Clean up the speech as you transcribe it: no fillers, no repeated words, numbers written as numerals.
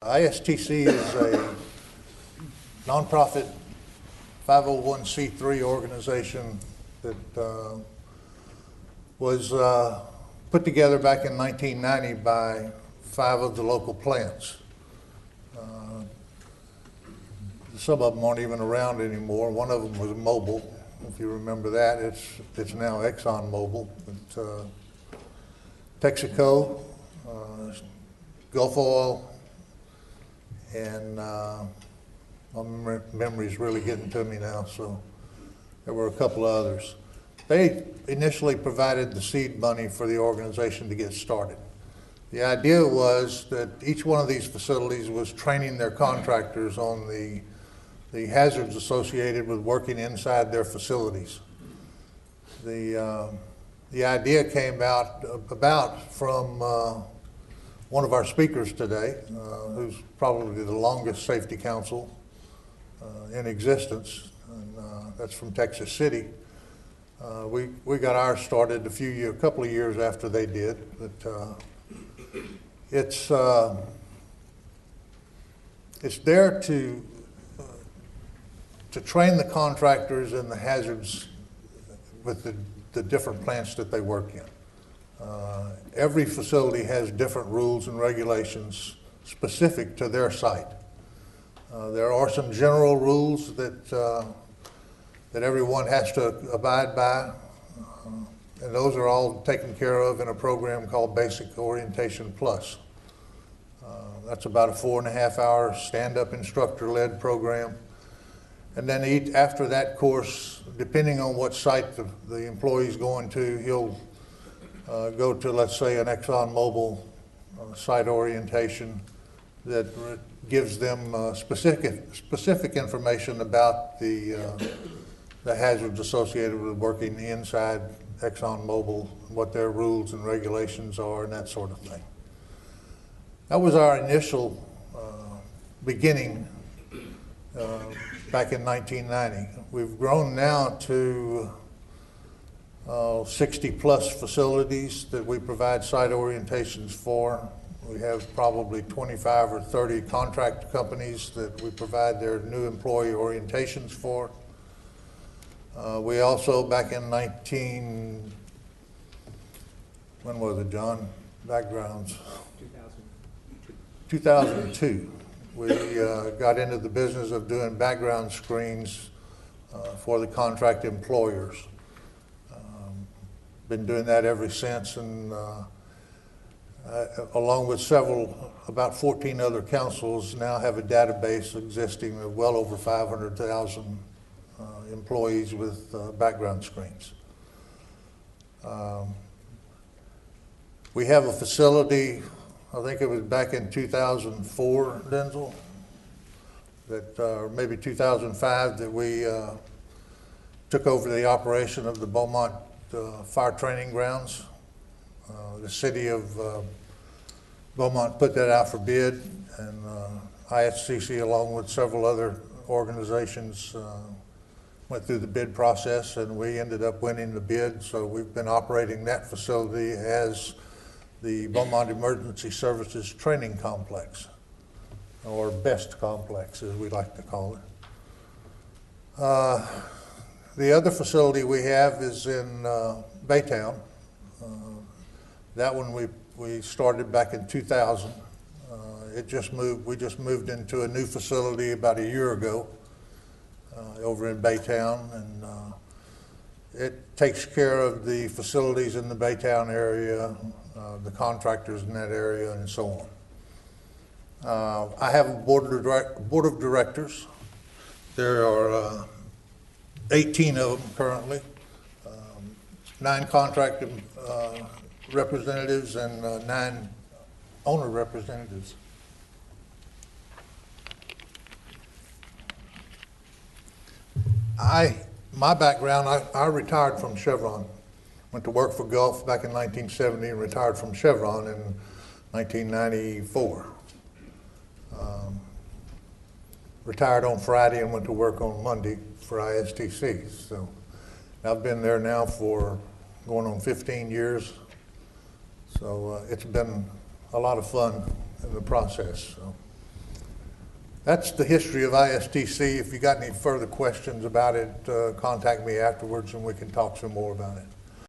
ISTC is a nonprofit 501c3 organization that was put together back in 1990 by 5 of the local plants. Some of them aren't even around anymore. One of them was Mobil, if you remember that. It's now Exxon Mobil. But, Texaco, Gulf Oil, and my memory's really getting to me now, so there were a couple of others. They initially provided the seed money for the organization to get started. The idea was that each one of these facilities was training their contractors on the hazards associated with working inside their facilities. The idea came about from one of our speakers today, who's probably the longest safety council in existence, and that's from Texas City. We got ours started a couple of years after they did, but it's there to train the contractors in the hazards with the different plants that they work in. Every facility has different rules and regulations specific to their site. There are some general rules that everyone has to abide by, and those are all taken care of in a program called Basic Orientation Plus. That's about a 4.5-hour stand-up instructor-led program. And then after that course, depending on what site the employee's going to, he'll go to, let's say, an Exxon Mobil site orientation that gives them specific information about the hazards associated with working inside Exxon Mobil, what their rules and regulations are, and that sort of thing. That was our initial beginning back in 1990. We've grown now to 60 plus facilities that we provide site orientations for. We have probably 25 or 30 contract companies that we provide their new employee orientations for. We also, back in when was it, John? Backgrounds. 2002. We got into the business of doing background screens for the contract employers. Been doing that ever since, and along with about 14 other councils, now have a database existing of well over 500,000 employees with background screens. We have a facility, I think it was back in 2004, Denzel, or maybe 2005, that we took over the operation of the Beaumont Fire Training Grounds. The city of Beaumont put that out for bid, and ISTC, along with several other organizations, went through the bid process, and we ended up winning the bid. So we've been operating that facility as the Beaumont Emergency Services Training Complex, or BEST Complex, as we like to call it. The other facility we have is in Baytown. That one we started back in 2000. We just moved into a new facility about a year ago over in Baytown, and it takes care of the facilities in the Baytown area, the contractors in that area, and so on. I have a board of directors. There are 18 of them currently, 9 contract representatives and 9 owner representatives. My background, I retired from Chevron. Went to work for Gulf back in 1970 and retired from Chevron in 1994. Retired on Friday and went to work on Monday for ISTC. So I've been there now for going on 15 years. So it's been a lot of fun in the process. So That's the history of ISTC. If you got any further questions about it, contact me afterwards and we can talk some more about it.